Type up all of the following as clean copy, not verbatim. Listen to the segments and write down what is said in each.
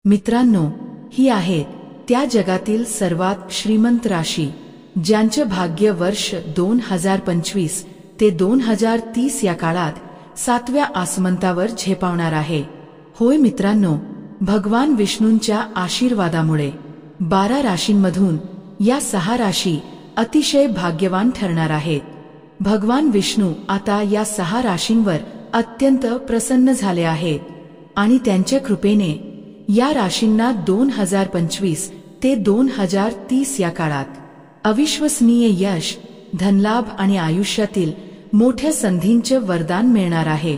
मित्रांनो, ही आहेत त्या जगातील सर्वात श्रीमंत राशी ज्यांचे भाग्य वर्ष 2025 ते 2030 या काळात 7व्या आसमंतावर झेपावणार आहे। होय मित्रांनो, भगवान विष्णूंच्या आशीर्वादामुळे 12 राशींमधून या 6 राशी अतिशय भाग्यवान ठरणार आहेत। भगवान विष्णू आता या 6 राशींवर अत्यंत प्रसन्न झाले आहेत आणि त्यांच्या कृपेने या राशींना 2025 ते 2030 या काळात अविश्वसनीय यश, धनलाभ आणि आयुष्यातील मोठ्या संधींचे वरदान मिळणार आहे।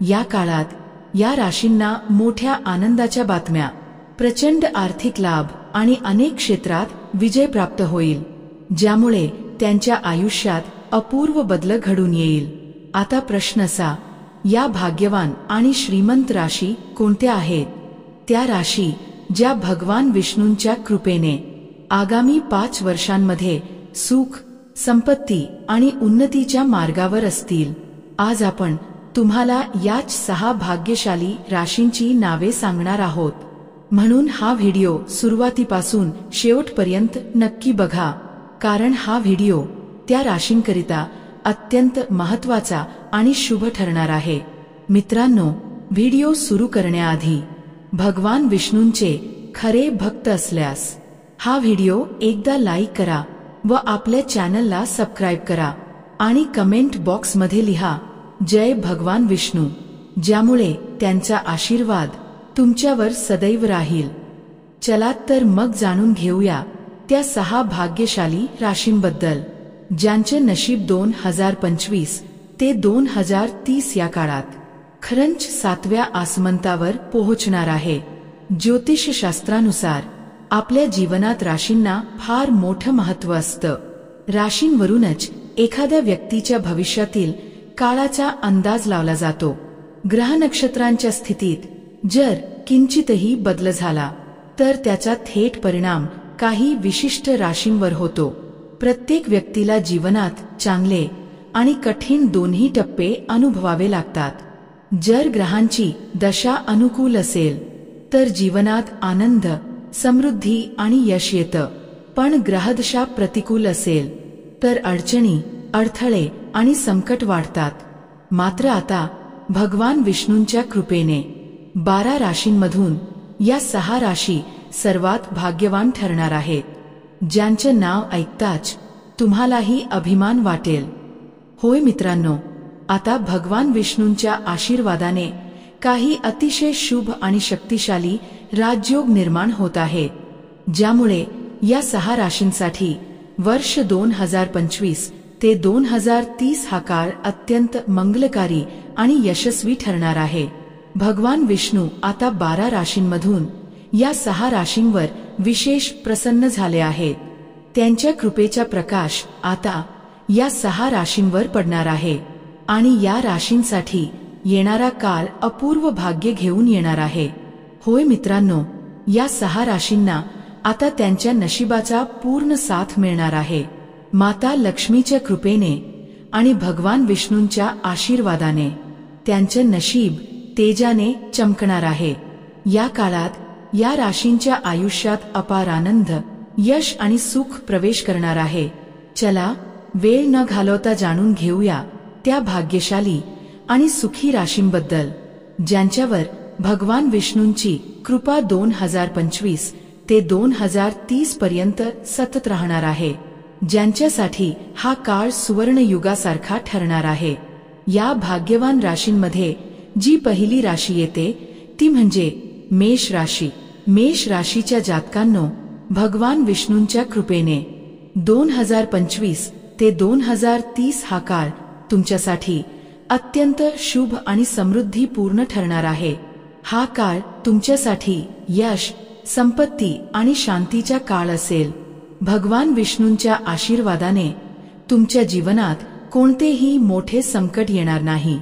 या काळात या राशींना मोठ्या आनंदाच्या बातम्या, प्रचंड आर्थिक लाभ आणि अनेक क्षेत्रात विजय प्राप्त होईल, ज्यामुळे त्यांच्या आयुष्यात अपूर्व बदल घडून येईल। आता प्रश्न असा, या भाग्यवान आणि श्रीमंत राशी कोणत्या आहेत? त्या राशी ज्या भगवान विष्णूंच्या कृपेने आगामी 5 वर्षांमध्ये सुख, संपत्ती आणि उन्नतीच्या मार्गावर असतील। आज आपण तुम्हाला याच 6 भाग्यशाली राशींची नावे सांगणार आहोत, म्हणून हा व्हिडिओ सुरुवातीपासून शेवटपर्यंत नक्की बघा, कारण हा व्हिडिओ त्या राशींकरिता अत्यंत महत्त्वाचा आणि शुभ ठरणार आहे। मित्रांनो, व्हिडिओ सुरू करण्याआधी भगवान विष्णूंचे खरे भक्त असल्यास हा व्हिडिओ एकदा लाईक करा व आपल्या चॅनलला सबस्क्राईब करा आणि कमेंट बॉक्समध्ये लिहा जय भगवान विष्णू, ज्यामुळे त्यांचा आशीर्वाद तुमच्यावर सदैव राहील। चला तर मग जाणून घेऊया त्या 6 भाग्यशाली राशींबद्दल ज्यांचे नशीब 2025 ते 2030 या काळात खरंच 7व्या आसमंतावर पोहोचणार आहे। ज्योतिषशास्त्रानुसार आपल्या जीवनात राशींना फार मोठं महत्त्व असतं। राशींवरूनच एखाद्या व्यक्तीच्या भविष्यातील काळाचा अंदाज लावला जातो। ग्रह नक्षत्रांच्या स्थितीत जर किंचितही बदल झाला तर त्याचा थेट परिणाम काही विशिष्ट राशींवर होतो। प्रत्येक व्यक्तीला जीवनात चांगले आणि कठीण दोन्ही टप्पे अनुभवावे लागतात। जर ग्रहांची दशा अनुकूल असेल तर जीवनात आनंद, समृद्धी आणि यश येतं, पण ग्रहदशा प्रतिकूल असेल तर अडचणी, अडथळे आणि संकट वाढतात। मात्र आता भगवान विष्णूंच्या कृपेने 12 राशींमधून या 6 राशी सर्वात भाग्यवान ठरणार आहेत, ज्यांचे नाव ऐकताच तुम्हालाही अभिमान वाटेल। होय मित्रांनो, आता भगवान विष्णूंच्या आशीर्वादाने काही अतिशय शुभ आणि शक्तिशाली राजयोग निर्माण होत आहेत, ज्यामुळे या 6 राशींसाठी वर्ष 2025 ते 2030 हा काळ अत्यंत मंगलकारी आणि यशस्वी ठरणार आहे। भगवान विष्णू आता 12 राशींमधून या 6 राशींवर विशेष प्रसन्न झाले आहेत। त्यांच्या कृपेचा प्रकाश आता या 6 राशींवर पडणार आहे आणि या राशींसाठी येणारा काळ अपूर्व भाग्य घेऊन येणार आहे। होय मित्रांनो, या 6 राशींना आता त्यांच्या नशिबाचा पूर्ण साथ मिळणार आहे। माता लक्ष्मीच्या कृपेने आणि भगवान विष्णूंच्या आशीर्वादाने त्यांचे नशीब तेजाने चमकणार आहे। या काळात या राशींच्या आयुष्यात अपार आनंद, यश आणि सुख प्रवेश करणार आहे। चला वेळ न घालवता जाणून घेऊया त्या भाग्यशाली आणि सुखी राशींबद्दल ज्यांच्यावर भगवान विष्णूंची कृपा 2025 ते 2030 पर्यंत सतत राहणार आहे, ज्यांच्यासाठी हा काळ सुवर्ण युगासारखा ठरणार आहे। या भाग्यवान राशींमध्ये जी पहिली राशी येते ती म्हणजे मेष राशी। मेष राशीच्या जातकांनो, भगवान विष्णूंच्या कृपेने 2025 ते 2030 हा काळ तुमच्यासाठी अत्यंत शुभ आणि समृद्धीपूर्ण ठरणार आहे। हा काळ तुमच्यासाठी यश, संपत्ती आणि शांतीचा काळ असेल। भगवान विष्णूंच्या आशीर्वादाने तुमच्या जीवनात कोणतेही मोठे संकट येणार नाही।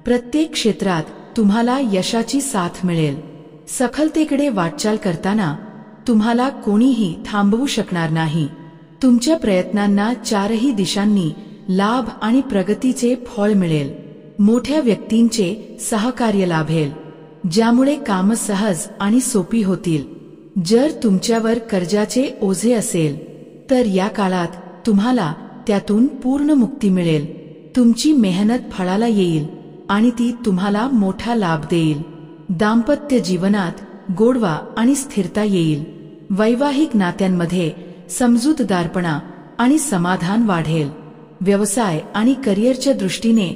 प्रत्येक क्षेत्रात तुम्हाला यशाची साथ मिळेल। सफलतेकडे वाटचाल करताना तुम्हाला कोणीही थांबवू शकणार नाही। तुमच्या प्रयत्नांना 4ही दिशांनी लाभ आणि प्रगतीचे फळ मिळेल। मोठ्या व्यक्तींचे सहकार्य लाभेल ज्यामुळे कामं सहज आणि सोपी होतील. जर तुमच्यावर कर्जाचे ओझे असेल तर या काळात तुम्हाला त्यातून पूर्ण मुक्ती मिळेल. तुमची मेहनत फळाला येईल आणि ती तुम्हाला मोठा लाभ देईल. दाम्पत्य जीवनात गोडवा आणि स्थिरता येईल. वैवाहिक नात्यांमध्ये समजूतदारपणा आणि समाधान वाढेल. व्यवसाय आणि करिअरच्या दृष्टीने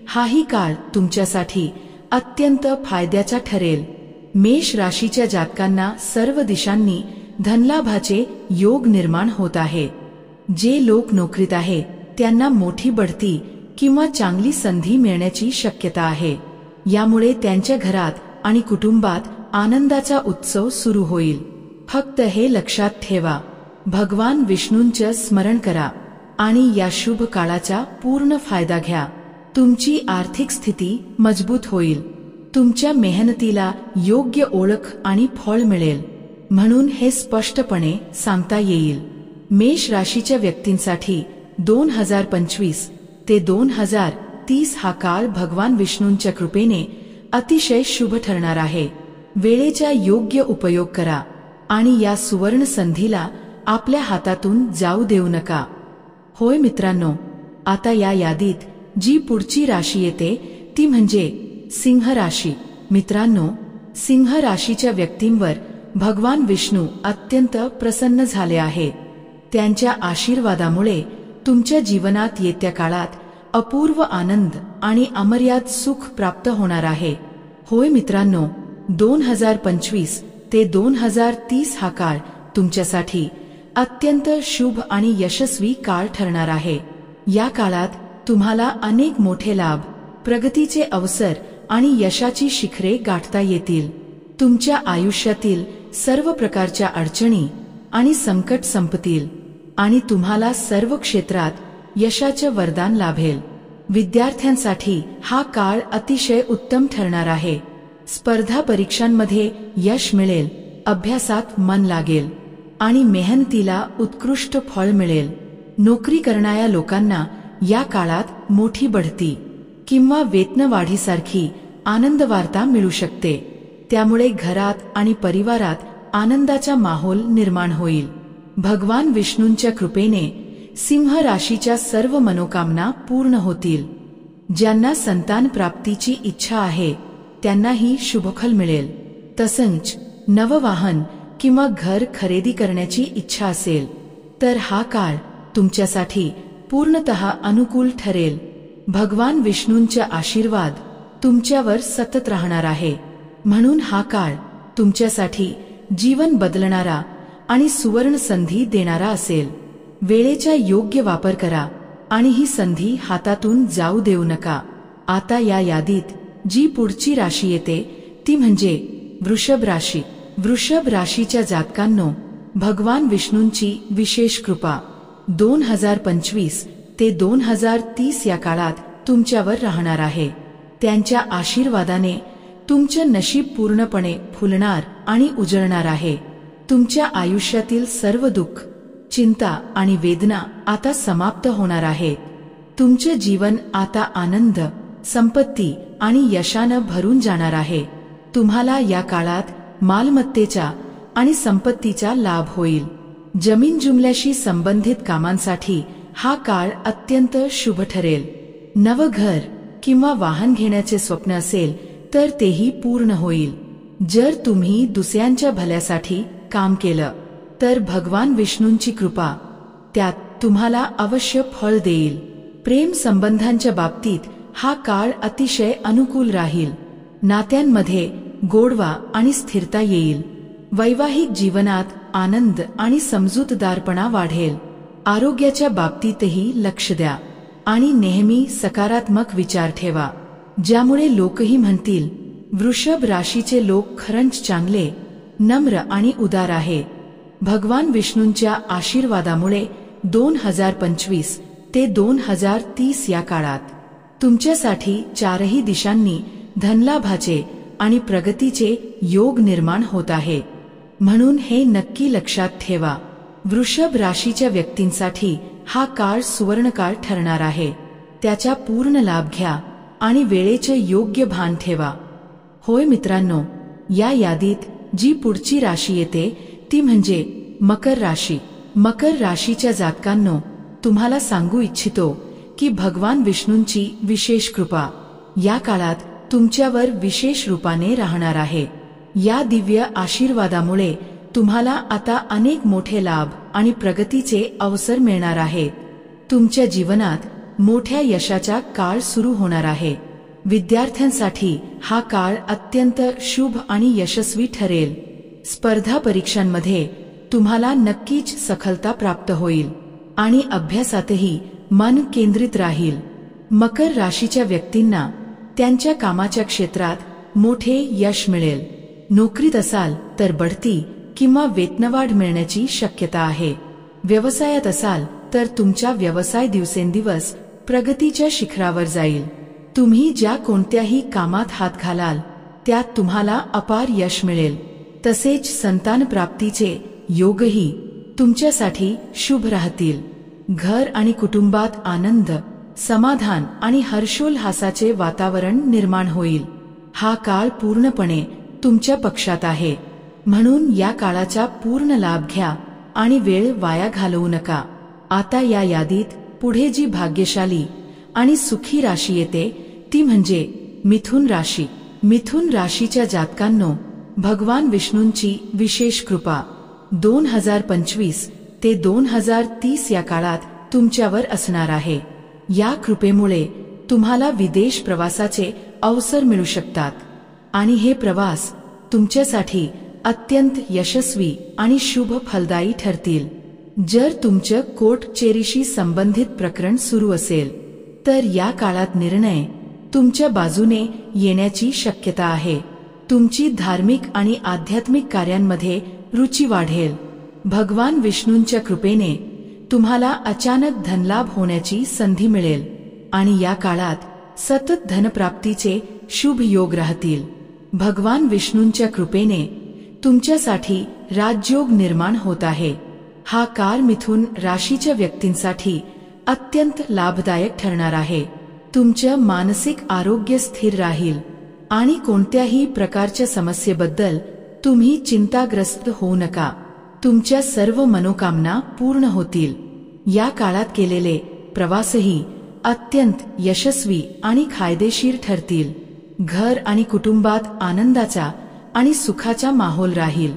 हाही काळ तुमच्यासाठी अत्यंत फायद्याचा ठरेल. मेष राशीच्या जातकांना सर्व दिशांनी धनलाभाचे योग निर्माण होत आहे. जे लोक नोकरीत आहे त्यांना मोठी बढती किंवा चांगली संधी मिळण्याची शक्यता आहे. यामुळे त्यांच्या घरात आणि कुटुंबात आनंदाचा उत्सव सुरू होईल. फक्त हे लक्षात ठेवा, भगवान विष्णूंचे स्मरण करा आणि या शुभ काळाचा पूर्ण फायदा घ्या. तुमची आर्थिक स्थिती मजबूत होईल. तुमच्या मेहनतीला योग्य ओळख आणि फळ मिळेल, म्हणून हे स्पष्टपणे सांगता येईल. मेष राशीच्या व्यक्तींसाठी 2025 ते 2030 हा काळ भगवान विष्णूंच्या कृपेने अतिशय शुभ ठरणार आहे. वेळेचा योग्य उपयोग करा आणि या सुवर्ण संधीला आपल्या हातातून जाऊ देऊ नका. होय मित्रांनो, आता या यादीत जी पुढची राशी येते ती म्हणजे सिंह राशी. मित्रांनो, सिंह राशीच्या व्यक्तींवर भगवान विष्णू अत्यंत प्रसन्न झाले आहेत. त्यांच्या आशीर्वादामुळे तुमच्या जीवनात येत्या काळात अपूर्व आनंद आणि अमर्याद सुख प्राप्त होणार आहे. होय मित्रांनो, 2025 ते 2030 हा काळ तुमच्यासाठी अत्यंत शुभ आणि यशस्वी काळ ठरणार आहे. या काळात तुम्हाला अनेक मोठे लाभ, प्रगतीचे अवसर आणि यशाची शिखरे गाठता येतील. तुमच्या आयुष्यातील सर्व प्रकारच्या अडचणी आणि संकट संपतील आणि तुम्हाला सर्व क्षेत्रात यशाचे वरदान लाभेल. विद्यार्थ्यांसाठी हा काळ अतिशय उत्तम ठरणार आहे. स्पर्धा परीक्षांमध्ये यश मिळेल, अभ्यासात मन लागेल आणि मेहनतीला उत्कृष्ट फळ मिळेल. नोकरी करणाऱ्या लोकांना या काळात मोठी बढती किंवा वेतनवाढीसारखी आनंदवार्ता मिळू शकते. त्यामुळे घरात आणि परिवारात आनंदाचा माहोल निर्माण होईल. भगवान विष्णूंच्या कृपेने सिंह राशीच्या सर्व मनोकामना पूर्ण होतील. ज्यांना संतान प्राप्तीची इच्छा आहे त्यांनाही शुभफल मिळेल. तसंच नववाहन किंवा घर खरेदी करण्याची इच्छा असेल तर हा काळ तुमच्यासाठी पूर्णतः अनुकूल ठरेल. भगवान विष्णूंचा आशीर्वाद तुमच्यावर सतत राहणार आहे, म्हणून हा काळ तुमच्यासाठी जीवन बदलणारा आणि सुवर्ण संधी देणारा असेल. वेळेचा योग्य वापर करा आणि ही संधी हातातून जाऊ देऊ नका. आता या यादीत जी पुढची राशी येते ती म्हणजे वृषभ राशी. वृषभ राशीच्या जातकांनो, भगवान विष्णूंची विशेष कृपा 2025 ते 2030 या काळात तुमच्यावर राहणार आहे. त्यांच्या आशीर्वादाने तुमचे नशीब पूर्णपणे फुलणार आणि उजळणार आहे. तुमच्या आयुष्यातील सर्व दुःख, चिंता आणि वेदना आता समाप्त होणार आहेत. तुमचे जीवन आता आनंद, संपत्ती आणि यशाने भरून जाणार आहे. तुम्हाला या काळात मालमत्तेचा आणि संपत्तीचा लाभ होईल. जमीन जुमल्याशी संबंधित कामांसाठी हा काळ अत्यंत शुभ ठरेल. नवघर किंवा वाहन घेण्याचे स्वप्न असेल तर तेही पूर्ण होईल. जर तुम्ही दुसऱ्यांच्या भल्यासाठी काम केलं तर भगवान विष्णूंची कृपा त्यात तुम्हाला अवश्य फळ देईल. प्रेम संबंधांच्या बाबतीत हा काळ अतिशय अनुकूल राहील. नात्यांमध्ये गोडवा आणि स्थिरता येईल. वैवाहिक जीवनात आनंद आणि समजूतदारपणा वाढेल. आरोग्याच्या बाबतीतही लक्ष द्या आणि नेहमी सकारात्मक विचार ठेवा, ज्यामुळे लोकही म्हणतील वृषभ राशीचे लोक खरंच चांगले, नम्र आणि उदार आहे. भगवान विष्णूंच्या आशीर्वादामुळे 2025 ते 2030 या काळात तुमच्यासाठी चारही दिशांनी धनलाभाचे आणि प्रगतीचे योग निर्माण होत आहे. म्हणून हे नक्की लक्षात ठेवा, वृषभ राशीच्या व्यक्तींसाठी हा काळ सुवर्णकाळ ठरणार आहे. त्याचा पूर्ण लाभ घ्या आणि वेळेचे योग्य भान ठेवा. होय मित्रांनो, या यादीत जी पुढची राशी येते ती म्हणजे मकर राशी. मकर राशीच्या जातकांनो, तुम्हाला सांगू इच्छितो की भगवान विष्णूंची विशेष कृपा या काळात तुमच्यावर विशेष रूपाने राहणार आहे. या दिव्य आशीर्वादामुळे तुम्हाला आता अनेक मोठे लाभ आणि प्रगतीचे अवसर मिळणार आहेत. तुमच्या जीवनात मोठ्या यशाचा काळ सुरू होणार आहे. विद्यार्थ्यांसाठी हा काळ अत्यंत शुभ आणि यशस्वी ठरेल. स्पर्धा परीक्षांमध्ये तुम्हाला नक्कीच सफलता प्राप्त होईल आणि अभ्यासातही मन केंद्रित राहील. मकर राशीच्या व्यक्तींना त्यांच्या कामाच्या क्षेत्रात मोठे यश मिळेल. नोकरीत असाल तर बढती किंवा वेतनवाढ मिळण्याची शक्यता आहे. व्यवसायात असाल तर तुमचा व्यवसाय दिवसेंदिवस प्रगतीच्या शिखरावर जाईल. तुम्ही ज्या कोणत्याही कामात हात घालाल त्यात तुम्हाला अपार यश मिळेल. तसेच संतान प्राप्तीचे योगही तुमच्यासाठी शुभ राहतील. घर आणि कुटुंबात आनंद, समाधान आणि हर्षोल्हासाचे वातावरण निर्माण होईल. हा काळ पूर्णपणे तुमच्या पक्षात आहे, म्हणून या काळाचा पूर्ण लाभ घ्या आणि वेळ वाया घालवू नका. आता या यादीत पुढे जी भाग्यशाली आणि सुखी राशी येते ती म्हणजे मिथुन राशी. मिथुन राशीच्या जातकांनो, भगवान विष्णूंची विशेष कृपा 2025 ते 2030 या काळात तुमच्यावर असणार आहे. या कृपेमुळे तुम्हाला विदेश प्रवासाचे अवसर मिळू शकतात आणि हे प्रवास तुमच्यासाठी अत्यंत यशस्वी आणि शुभ फलदायी ठरतील. जर तुमचं कोर्ट कचेरीशी संबंधित प्रकरण सुरू असेल तर या काळात निर्णय तुमच्या बाजूने येण्याची शक्यता आहे. तुमची धार्मिक आणि आध्यात्मिक कार्यांमध्ये रुची वाढेल. भगवान विष्णूंच्या कृपेने तुम्हाला अचानक धनलाभ होण्याची संधी मिळेल आणि या काळात सतत धनप्राप्तीचे शुभ योग राहतील. भगवान विष्णूंच्या कृपेने तुमच्यासाठी राजयोग निर्माण होत आहे. हा काळ मिथुन राशीच्या व्यक्तींसाठी अत्यंत लाभदायक ठरणार आहे. तुमचं मानसिक आरोग्य स्थिर राहील आणि कोणत्याही प्रकारच्या समस्येबद्दल तुम्ही चिंताग्रस्त होऊ नका. तुमच्या सर्व मनोकामना पूर्ण होतील. या काळात केलेले प्रवासही अत्यंत यशस्वी आणि फायदेशीर ठरतील. घर आणि कुटुंबात आनंदाचा आणि सुखाचा माहोल राहील,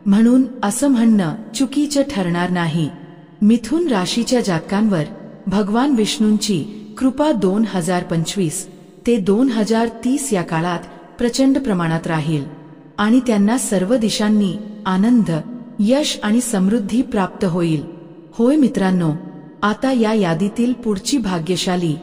म्हणून असं म्हणणं चुकीचं ठरणार नाही. मिथुन राशीच्या जातकांवर भगवान विष्णूंची कृपा 2025 ते 2030 या काळात प्रचंड प्रमाणात राहील आणि त्यांना सर्व दिशांनी आनंद, यश आणि समृद्धी प्राप्त होईल. होय मित्रांनो, आता या यादीतील पुढची भाग्यशाली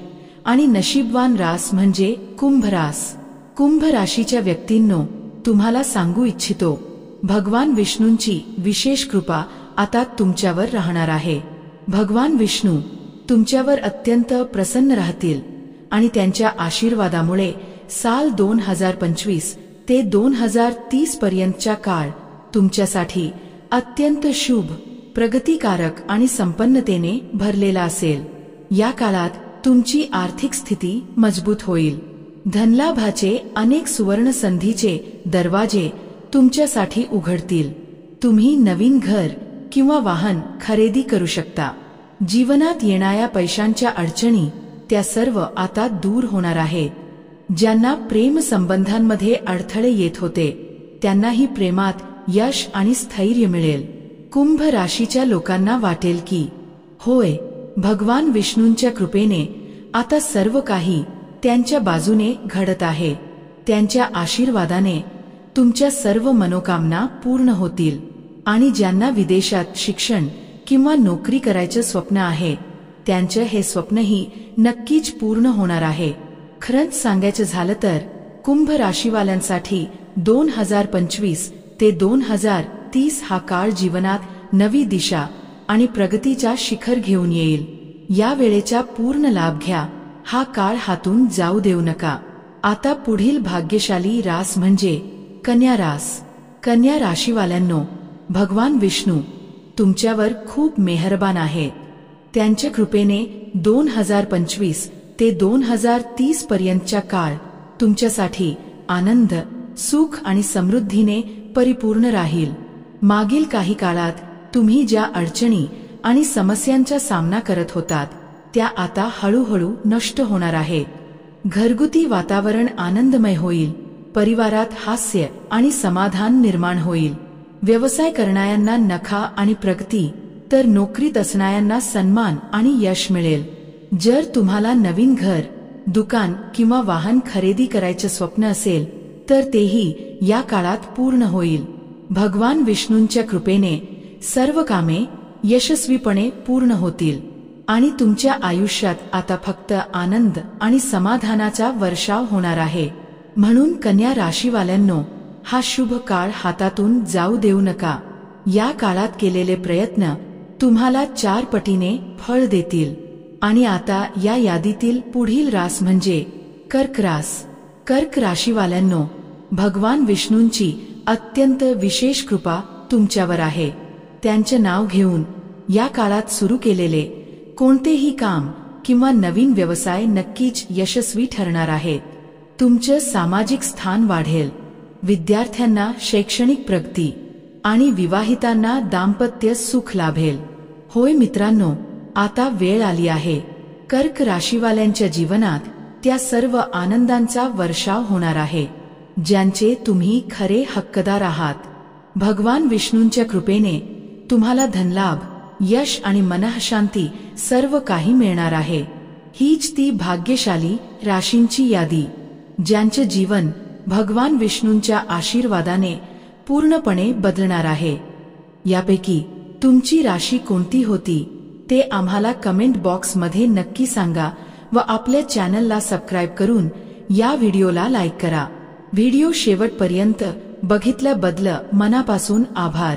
आणि नशीबवान रास म्हणजे कुंभ रास. कुंभ राशीच्या व्यक्तींनो, तुम्हाला सांगू इच्छितो, भगवान विष्णूंची विशेष कृपा आता तुमच्यावर राहणार आहे. भगवान विष्णू तुमच्यावर अत्यंत प्रसन्न राहतील आणि त्यांच्या आशीर्वादामुळे साल 2025 ते 2030 पर्यंतचा काळ तुमच्यासाठी अत्यंत शुभ, प्रगतिकारक आणि संपन्नतेने भरलेला असेल. या काळात तुमची आर्थिक स्थिती मजबूत होईल. धनलाभाचे अनेक सुवर्ण संधीचे दरवाजे तुमच्यासाठी उघडतील. तुम्ही नवीन घर किंवा वाहन खरेदी करू शकता. जीवनात येणाऱ्या पैशांच्या अडचणी त्या सर्व आता दूर होणार आहेत. ज्यांना प्रेम संबंधांमध्ये अडथळे येत होते त्यांनाही प्रेमात यश आणि स्थैर्य मिळेल. कुंभ राशीच्या लोकांना वाटेल की होय, भगवान विष्णूंच्या कृपेने आता सर्व काही त्यांच्या बाजूने घडत आहे. त्यांच्या आशीर्वादाने तुमच्या सर्व मनोकामना पूर्ण होतील आणि ज्यांना विदेशात शिक्षण किंवा नोकरी करायचं स्वप्न आहे त्यांचं हे स्वप्नही नक्कीच पूर्ण होणार आहे. खरंच सांगायचं झालं तर कुंभ राशीवाल्यांसाठी 2025 ते 2030 हा काळ जीवनात नवी दिशा आणि प्रगतीचा शिखर घेऊन येईल. या वेळेचा पूर्ण लाभ घ्या. हा काळ हातून जाऊ देऊ नका. आता पुढील भाग्यशाली रास म्हणजे कन्या रास. कन्या राशीवाल्यांनो, भगवान विष्णू तुमच्यावर खूप मेहरबान आहेत. त्यांच्या कृपेने 2025 ते 2030 पर्यंतचा काळ तुमच्यासाठी आनंद, सुख आणि समृद्धीने परिपूर्ण राहील। मागील काही काळात तुम्ही ज्या अडचणी आणि समस्यांचा सामना करत होतात त्या आता हळूहळू नष्ट होणार आहेत। घरगुती वातावरण आनंदमय होईल, परिवारात हास्य आणि समाधान निर्माण होईल। व्यवसाय करणाऱ्यांना नफा आणि प्रगती, तर नोकरीत असणाऱ्यांना सन्मान आणि यश मिळेल। जर तुम्हाला नवीन घर, दुकान किंवा वाहन खरेदी करायचे स्वप्न असेल तर तेही या काळात पूर्ण होईल। भगवान विष्णूंच्या कृपेने सर्व कामे यशस्वीपणे पूर्ण होतील आणि तुमच्या आयुष्यात आता फक्त आनंद आणि समाधानाचा वर्षाव होणार आहे। म्हणून कन्या राशीवाल्यांनो, हा शुभ काळ हातातून जाऊ देऊ नका। या काळात केलेले प्रयत्न तुम्हाला 4 पटीने फळ देतील। आणि आता या यादीतील पुढील रास म्हणजे कर्क रास। कर्क राशीवाल्यांनो, भगवान विष्णूंची अत्यंत विशेष कृपा तुमच्यावर आहे। त्यांचे नाव घेऊन या काळात सुरू केलेले कोणतेही काम किंवा नवीन व्यवसाय नक्कीच यशस्वी ठरणार आहेत। तुमचे सामाजिक स्थान वाढेल, विद्यार्थ्यांना शैक्षणिक प्रगती आणि विवाहितांना दाम्पत्य सुख लाभेल। होय मित्रांनो, आता वेळ आली आहे कर्क राशीवाल्यांच्या जीवनात त्या सर्व आनंदांचा वर्षाव होणार आहे ज्यांचे तुम्ही खरे हक्कदार आहात। भगवान विष्णूंच्या कृपेने तुम्हाला धनलाभ, यश आणि मनःशांती सर्व काही मिळणार आहे। हीच ती भाग्यशाली राशींची यादी ज्यांचे जीवन भगवान विष्णूंच्या आशीर्वादाने पूर्णपणे बदलणार आहे। यापैकी तुमची राशी कोणती होती ते आम्हाला कमेंट बॉक्समध्ये नक्की सांगा व आपल्या चॅनलला सबस्क्राइब करून या व्हिडिओला लाईक करा। व्हिडिओ शेवटपर्यंत बघितल्याबद्दल मनापासून आभार।